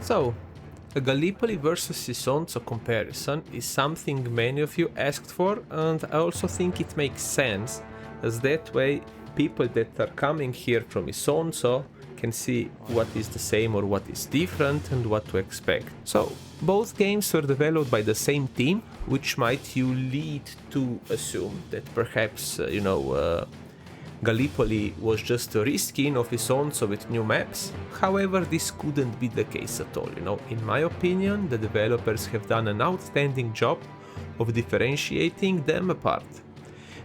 So, a Gallipoli versus Isonzo comparison is something many of you asked for, and I also think it makes sense, as that way people that are coming here from Isonzo can see what is the same or what is different and what to expect. So, both games were developed by the same team, which might you lead to assume that perhaps, Gallipoli was just a reskin of Isonzo with new maps. However, this couldn't be the case at all. In my opinion, the developers have done an outstanding job of differentiating them apart.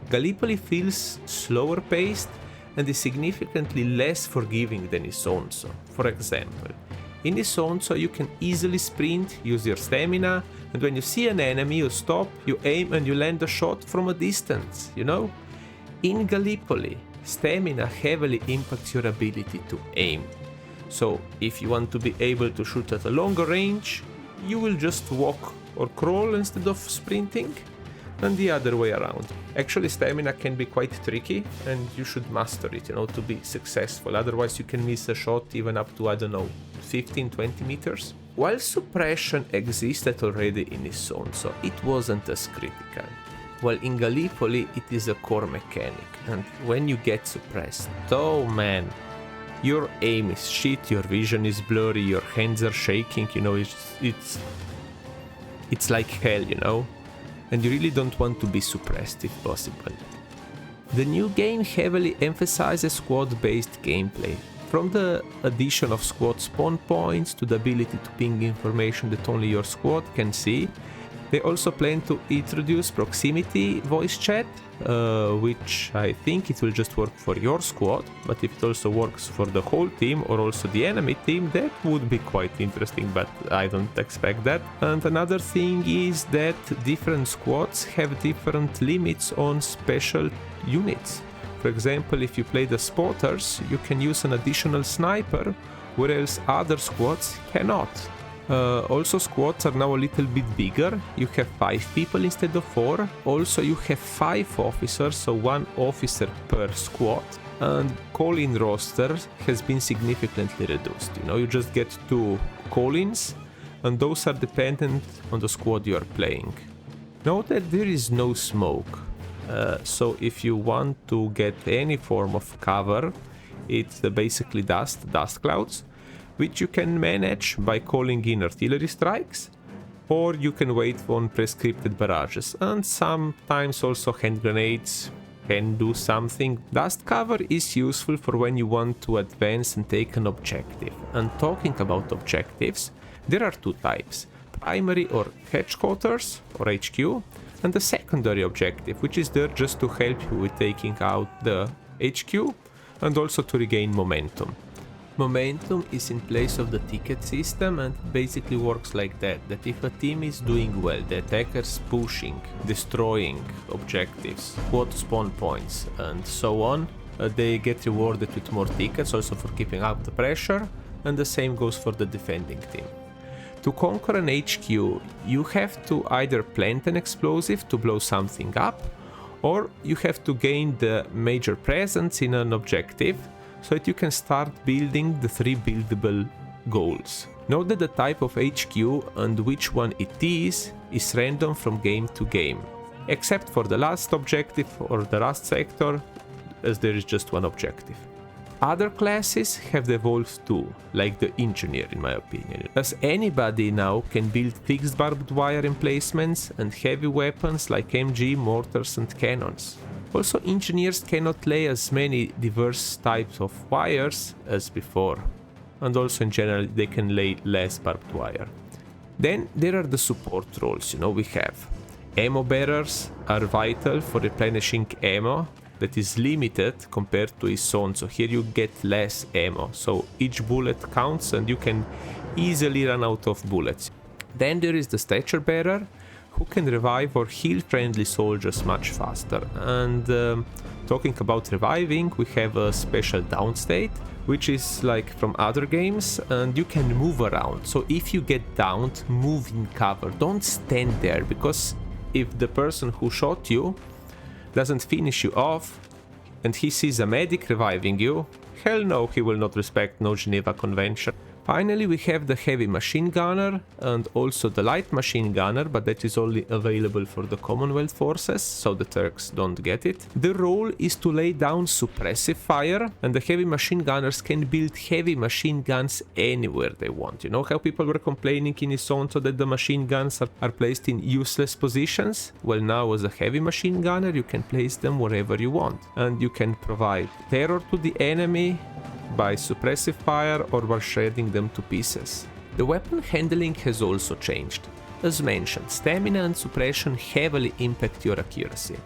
Gallipoli feels slower paced and is significantly less forgiving than Isonzo. For example, in Isonzo you can easily sprint, use your stamina, and when you see an enemy you stop, you aim and you land a shot from a distance, In Gallipoli, stamina heavily impacts your ability to aim. So if you want to be able to shoot at a longer range, you will just walk or crawl instead of sprinting, and the other way around. Actually, stamina can be quite tricky and you should master it, to be successful. Otherwise you can miss a shot even up to, 15-20 meters. While suppression existed already in Isonzo, it wasn't as critical. While in Gallipoli it is a core mechanic, and when you get suppressed, oh man, your aim is shit, your vision is blurry, your hands are shaking, it's like hell, and you really don't want to be suppressed if possible. The new game heavily emphasizes squad-based gameplay. From the addition of squad spawn points to the ability to ping information that only your squad can see, they also plan to introduce proximity voice chat, which I think it will just work for your squad, but if it also works for the whole team or also the enemy team, that would be quite interesting, but I don't expect that. And another thing is that different squads have different limits on special units. For example, if you play the spotters, you can use an additional sniper, whereas other squads cannot. Also, squads are now a little bit bigger. You have 5 people instead of 4. Also, you have 5 officers, so 1 officer per squad. And call-in roster has been significantly reduced. You just get 2 call-ins, and those are dependent on the squad you are playing. Note that there is no smoke. So if you want to get any form of cover, it's basically dust clouds, which you can manage by calling in artillery strikes, or you can wait on prescripted barrages, and sometimes also hand grenades can do something. Dust cover is useful for when you want to advance and take an objective. And talking about objectives, there are 2 types: primary or headquarters or HQ, and the secondary objective, which is there just to help you with taking out the HQ and also to regain momentum. Momentum is in place of the ticket system and basically works like that if a team is doing well, the attackers pushing, destroying objectives, squad spawn points and so on, they get rewarded with more tickets also for keeping up the pressure, and the same goes for the defending team. To conquer an HQ, you have to either plant an explosive to blow something up, or you have to gain the major presence in an objective, so that you can start building the 3 buildable goals. Note that the type of HQ and which one it is random from game to game, except for the last objective or the last sector, as there is just 1 objective. Other classes have evolved too, like the engineer in my opinion, as anybody now can build fixed barbed wire emplacements and heavy weapons like MG, mortars and cannons. Also, engineers cannot lay as many diverse types of wires as before, and also in general they can lay less barbed wire. Then there are the support roles, we have ammo bearers are vital for replenishing ammo that is limited compared to Isonzo. Here you get less ammo, so each bullet counts and you can easily run out of bullets. Then there is the stature bearer, who can revive or heal friendly soldiers much faster. And talking about reviving, we have a special down state, which is like from other games, and you can move around. So if you get downed, move in cover, don't stand there, because if the person who shot you doesn't finish you off and he sees a medic reviving you, hell no, he will not respect no Geneva Convention. Finally, we have the heavy machine gunner and also the light machine gunner, but that is only available for the Commonwealth forces, so the Turks don't get it. The role is to lay down suppressive fire, and the heavy machine gunners can build heavy machine guns anywhere they want. You know how people were complaining in Isonzo that the machine guns are placed in useless positions? Well, now as a heavy machine gunner, you can place them wherever you want, and you can provide terror to the enemy by suppressive fire or by shredding them to pieces. The weapon handling has also changed. As mentioned, stamina and suppression heavily impact your accuracy.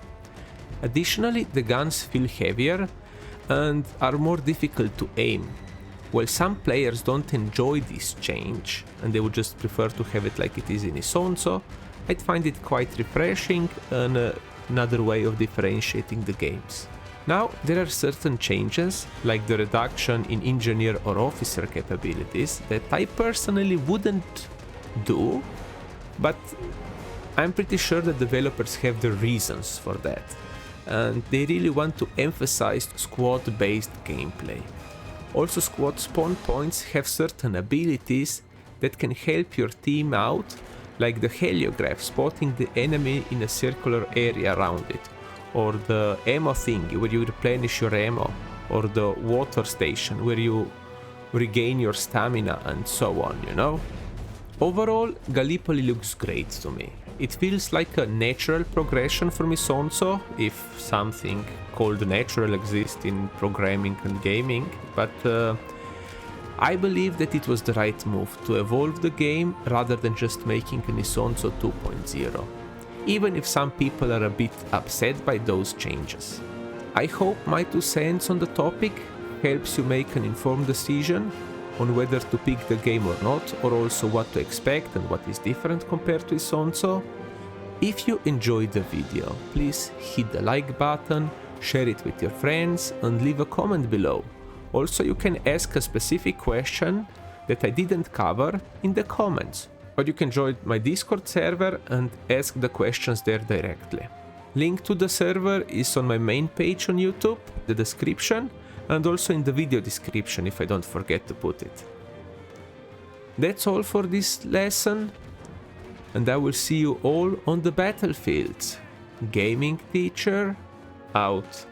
Additionally, the guns feel heavier and are more difficult to aim. While some players don't enjoy this change and they would just prefer to have it like it is in Isonzo, I'd find it quite refreshing and another way of differentiating the games. Now, there are certain changes, like the reduction in engineer or officer capabilities, that I personally wouldn't do, but I'm pretty sure that developers have the reasons for that, and they really want to emphasize squad-based gameplay. Also, squad spawn points have certain abilities that can help your team out, like the heliograph spotting the enemy in a circular area around it, or the ammo thingy where you replenish your ammo, or the water station where you regain your stamina and so on, you know? Overall, Gallipoli looks great to me. It feels like a natural progression from Isonzo, if something called natural exists in programming and gaming, but I believe that it was the right move to evolve the game rather than just making an Isonzo 2.0. Even if some people are a bit upset by those changes. I hope my 2 cents on the topic helps you make an informed decision on whether to pick the game or not, or also what to expect and what is different compared to Isonzo. If you enjoyed the video, please hit the like button, share it with your friends and leave a comment below. Also, you can ask a specific question that I didn't cover in the comments. Or you can join my Discord server and ask the questions there directly. Link to the server is on my main page on YouTube, the description, and also in the video description if I don't forget to put it. That's all for this lesson, and I will see you all on the battlefields. Gaming teacher, out.